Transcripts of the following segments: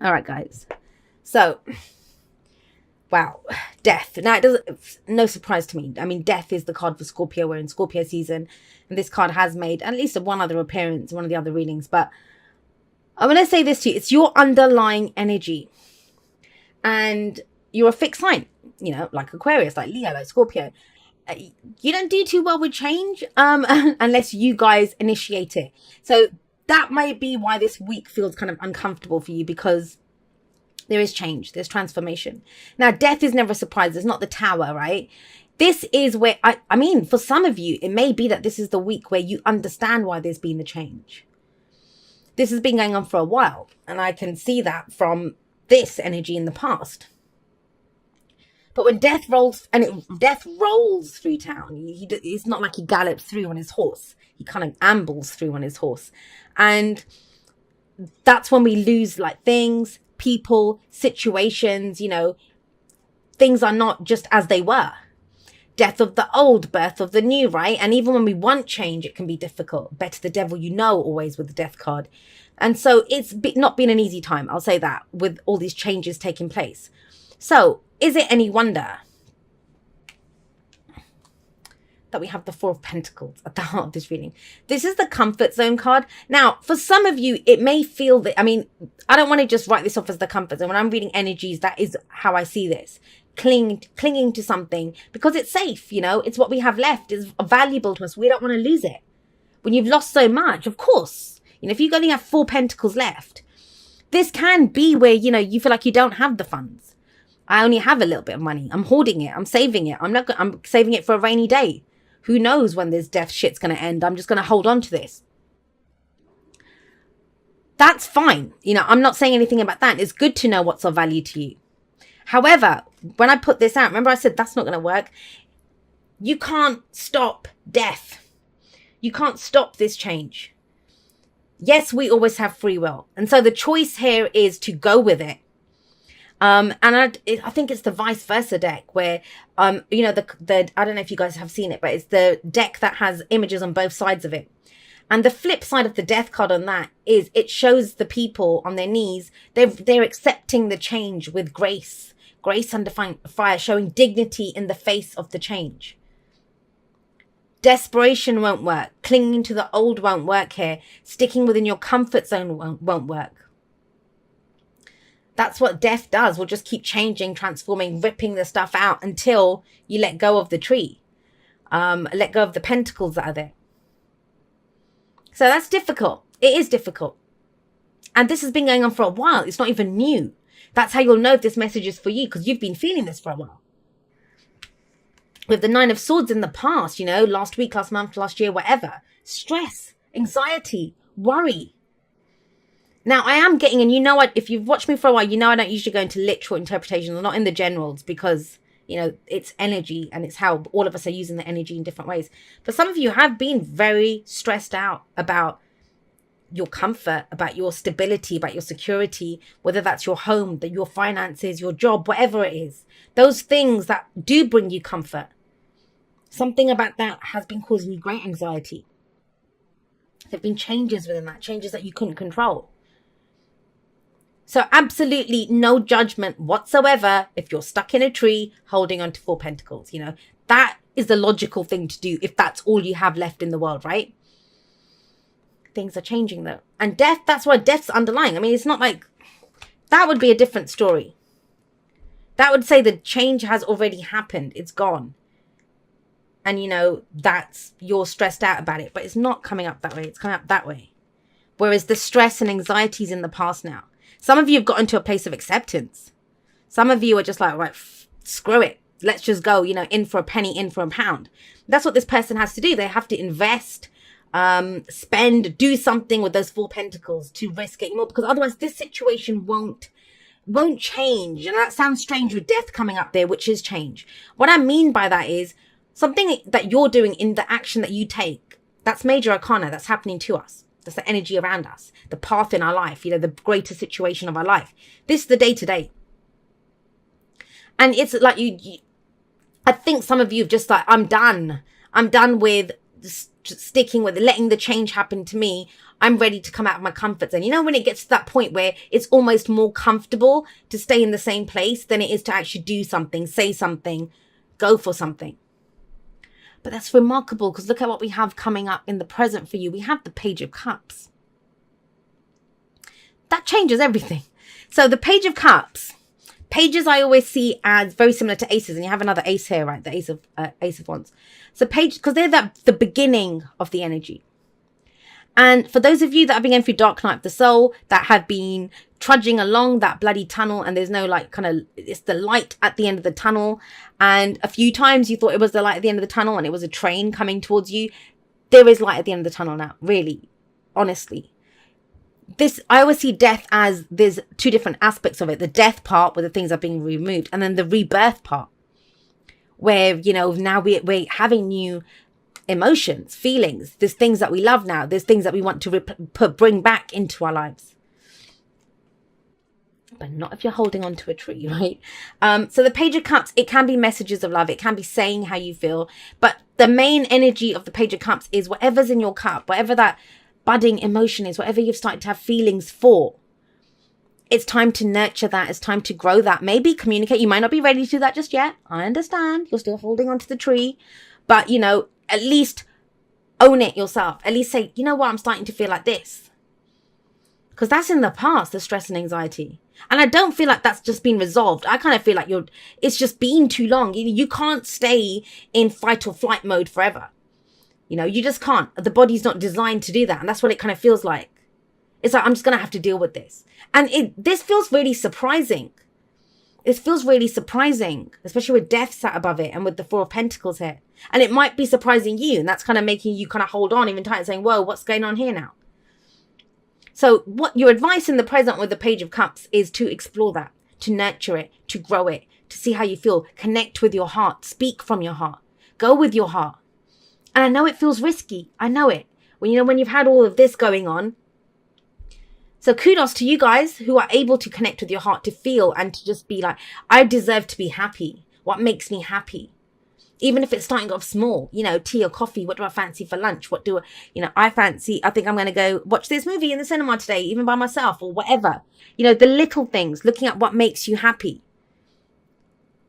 All right, guys. So, wow, death. Now, it doesn't, no surprise to me. I mean, death is the card for Scorpio. We're in Scorpio season, and this card has made at least one other appearance, one of the other readings. But I'm going to say this to you. It's your underlying energy. And you're a fixed sign, like Aquarius, like Leo, like Scorpio. You don't do too well with change unless you guys initiate it. So that might be why this week feels kind of uncomfortable for you, because there is change, there's transformation. Now, death is never a surprise. It's not the Tower, right? This is where, I mean, for some of you, it may be that this is the week where you understand why there's been the change. This has been going on for a while, and I can see that from this energy in the past. But when death rolls, death rolls through town, it's not like he gallops through on his horse. He kind of ambles through on his horse. And that's when we lose like things, people, situations, things are not just as they were. Death of the old, birth of the new, right? And even when we want change, it can be difficult. Better the devil you know, always with the death card. And so it's not been an easy time, I'll say that, with all these changes taking place. So is it any wonder that we have the Four of Pentacles at the heart of this reading? This is the comfort zone card. Now, for some of you, it may feel that, I don't want to just write this off as the comfort zone. When I'm reading energies, that is how I see this. Clinging to something because it's safe, it's what we have left, is valuable to us. We don't want to lose it. When you've lost so much, of course, if you only have 4 pentacles left, this can be where, you feel like you don't have the funds. I only have a little bit of money. I'm hoarding it. I'm saving it. I'm saving it for a rainy day. Who knows when this death shit's going to end? I'm just going to hold on to this. That's fine. I'm not saying anything about that. It's good to know what's of value to you. However, when I put this out, remember I said that's not going to work. You can't stop death. You can't stop this change. Yes, we always have free will. And so the choice here is to go with it. And I think it's the vice versa deck where, I don't know if you guys have seen it, but it's the deck that has images on both sides of it. And the flip side of the death card on that is it shows the people on their knees. They're accepting the change with grace. Grace under fire, showing dignity in the face of the change. Desperation won't work. Clinging to the old won't work here. Sticking within your comfort zone won't work. That's what death does. We'll just keep changing, transforming, ripping the stuff out until you let go of the tree. Let go of the pentacles that are there. So that's difficult. It is difficult. And this has been going on for a while. It's not even new. That's how you'll know if this message is for you, because you've been feeling this for a while. With the 9 of Swords in the past, last week, last month, last year, whatever. Stress, anxiety, worry. Now, I am getting, and if you've watched me for a while, I don't usually go into literal interpretations or not in the generals because, it's energy and it's how all of us are using the energy in different ways. But some of you have been very stressed out about your comfort, about your stability, about your security, whether that's your home, your finances, your job, whatever it is. Those things that do bring you comfort. Something about that has been causing you great anxiety. There have been changes within that, changes that you couldn't control. So absolutely no judgment whatsoever if you're stuck in a tree holding on to 4 pentacles. That is the logical thing to do if that's all you have left in the world, right? Things are changing though. And death, that's why death's underlying. It's not like that would be a different story. That would say the change has already happened. It's gone. And that's, you're stressed out about it, but it's not coming up that way. It's coming up that way. Whereas the stress and anxiety is in the past now. Some of you have gotten to a place of acceptance. Some of you are just like, right, screw it. Let's just go, in for a penny, in for a pound. That's what this person has to do. They have to invest, spend, do something with those 4 pentacles to risk it more, because otherwise this situation won't change. That sounds strange with death coming up there, which is change. What I mean by that is something that you're doing in the action that you take. That's major arcana. That's happening to us. That's the energy around us, the path in our life, the greater situation of our life. This is the day-to-day. And it's like I think some of you have just like, I'm done with just sticking with it, letting the change happen to me. I'm ready to come out of my comfort zone. You know, when it gets to that point where it's almost more comfortable to stay in the same place than it is to actually do something, say something, go for something. But that's remarkable, because look at what we have coming up in the present for you. We have the Page of Cups. That changes everything. So the Page of Cups, pages I always see as very similar to aces, and you have another ace here, right? The Ace of Wands. So page, because they're the beginning of the energy. And for those of you that have been going through Dark Night of the Soul, that have been trudging along that bloody tunnel, and there's no like it's the light at the end of the tunnel, and a few times you thought it was the light at the end of the tunnel and it was a train coming towards you. There is light at the end of the tunnel now, really, honestly. I always see death as there's two different aspects of it. The death part, where the things are being removed, and then the rebirth part, where, you know, now we're having new emotions, feelings. There's things that we love now. There's things that we want to bring back into our lives. But not if you're holding on to a tree, right? So the Page of Cups, it can be messages of love. It can be saying how you feel. But the main energy of the Page of Cups is whatever's in your cup, whatever that budding emotion is, whatever you've started to have feelings for. It's time to nurture that. It's time to grow that. Maybe communicate. You might not be ready to do that just yet. I understand. You're still holding on to the tree. But, you know, at least own it yourself. At least say, you know what, I'm starting to feel like this. Because that's in the past, the stress and anxiety. And I don't feel like that's just been resolved. I kind of feel like it's just been too long. You can't stay in fight or flight mode forever. You know, you just can't. The body's not designed to do that. And that's what it kind of feels like. It's like, I'm just going to have to deal with this. And this feels really surprising. It feels really surprising, especially with death sat above it and with the Four of Pentacles here. And it might be surprising you, and that's kind of making you kind of hold on even tight and saying, whoa, what's going on here now? So what your advice in the present with the Page of Cups is to explore that, to nurture it, to grow it, to see how you feel, connect with your heart, speak from your heart, go with your heart. And I know it feels risky. I know it. When you've had all of this going on. So kudos to you guys who are able to connect with your heart, to feel and to just be like, I deserve to be happy. What makes me happy? Even if it's starting off small, you know, tea or coffee. What do I fancy for lunch? I think I'm going to go watch this movie in the cinema today, even by myself or whatever. You know, the little things, looking at what makes you happy.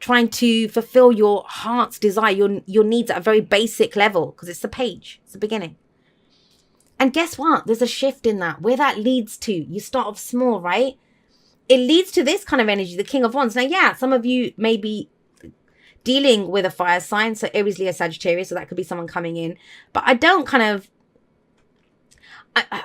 Trying to fulfill your heart's desire, your needs at a very basic level, because it's the page, it's the beginning. And guess what? There's a shift in that. Where that leads to, you start off small, right? It leads to this kind of energy, the King of Wands. Now, yeah, some of you may be dealing with a fire sign, so Aries, Leo, Sagittarius, so that could be someone coming in. But I don't kind of,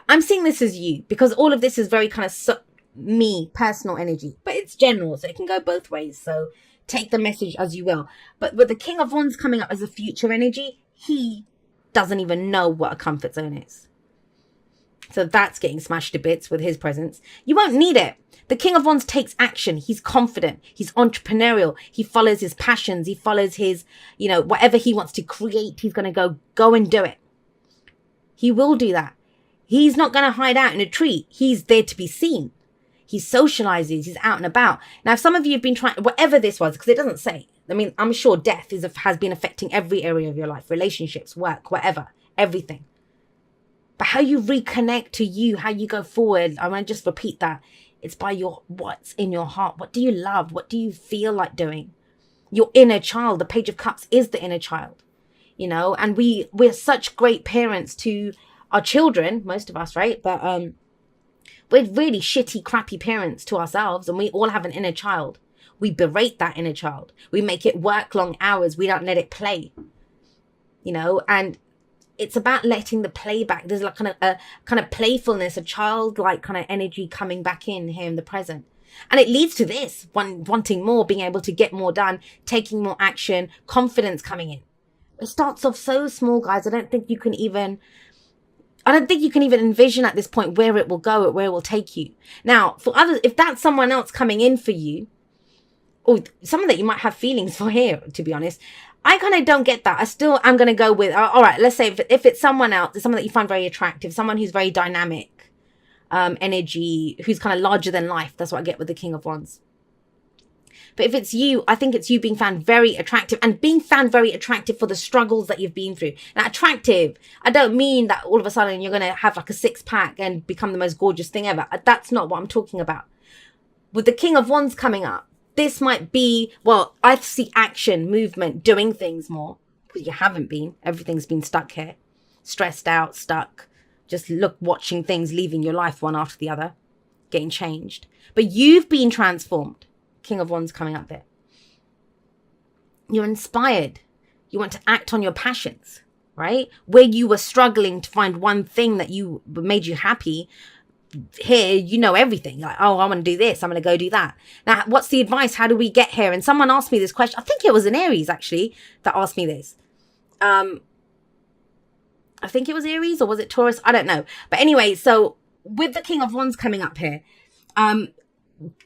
I'm seeing this as you, because all of this is very kind of me, personal energy. But it's general, so it can go both ways. So take the message as you will. But with the King of Wands coming up as a future energy, he doesn't even know what a comfort zone is. So that's getting smashed to bits with his presence. You won't need it. The King of Wands takes action. He's confident. He's entrepreneurial. He follows his passions. He follows his, you know, whatever he wants to create, he's going to go and do it. He will do that. He's not going to hide out in a tree. He's there to be seen. He socializes. He's out and about. Now, if some of you have been trying, whatever this was, because it doesn't say. I mean, I'm sure death has been affecting every area of your life, relationships, work, whatever, everything. But how you reconnect to you, how you go forward, I want to just repeat that. It's by what's in your heart. What do you love? What do you feel like doing? Your inner child. The Page of Cups is the inner child, you know, and we're such great parents to our children, most of us, right? But we're really shitty, crappy parents to ourselves, and we all have an inner child. We berate that inner child. We make it work long hours. We don't let it play, you know, and it's about letting the play back. There's like a kind of playfulness, a childlike kind of energy coming back in here in the present. And it leads to this, wanting more, being able to get more done, taking more action, confidence coming in. It starts off so small, guys. I don't think you can even envision at this point where it will go, where it will take you. Now, for others, if that's someone else coming in for you, or someone that you might have feelings for here, to be honest, I kind of don't get that. I'm going to go with, all right, let's say if it's someone else, someone that you find very attractive, someone who's very dynamic, energy, who's kind of larger than life. That's what I get with the King of Wands. But if it's you, I think it's you being found very attractive, and being found very attractive for the struggles that you've been through. Now, attractive, I don't mean that all of a sudden you're going to have like a 6-pack and become the most gorgeous thing ever. That's not what I'm talking about. With the King of Wands coming up, this might be, well, I see action, movement, doing things more. Because you haven't been. Everything's been stuck here. Stressed out, stuck. Just watching things, leaving your life one after the other. Getting changed. But you've been transformed. King of Wands coming up there. You're inspired. You want to act on your passions, right? Where you were struggling to find one thing that made you happy, here you know everything. Like, oh, I want to do this, I'm going to go do that. Now, what's the advice? How do we get here? And someone asked me this question. I think it was an Aries actually that asked me this. I think it was Aries, or was it Taurus? I don't know. But anyway, so with the King of Wands coming up here,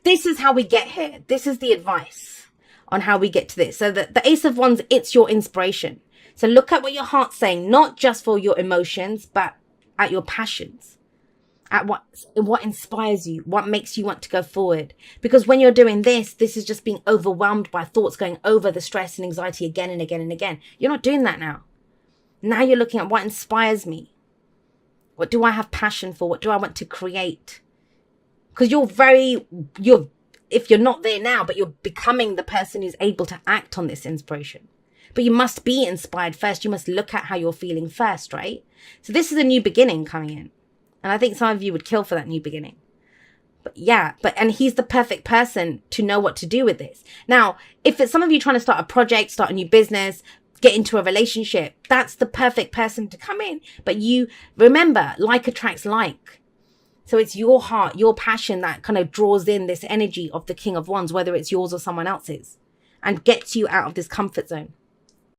this is how we get here. This is the advice on how we get to this. So the Ace of Wands, it's your inspiration. So look at what your heart's saying, not just for your emotions, but at your passions. At what inspires you, what makes you want to go forward. Because when you're doing this is just being overwhelmed by thoughts going over the stress and anxiety again and again and again. You're not doing that now. Now you're looking at what inspires me. What do I have passion for? What do I want to create? Because if you're not there now, but you're becoming the person who's able to act on this inspiration. But you must be inspired first. You must look at how you're feeling first, right? So this is a new beginning coming in. And I think some of you would kill for that new beginning. But yeah, and he's the perfect person to know what to do with this. Now, if it's some of you trying to start a project, start a new business, get into a relationship, that's the perfect person to come in. But you remember, like attracts like. So it's your heart, your passion that kind of draws in this energy of the King of Wands, whether it's yours or someone else's, and gets you out of this comfort zone.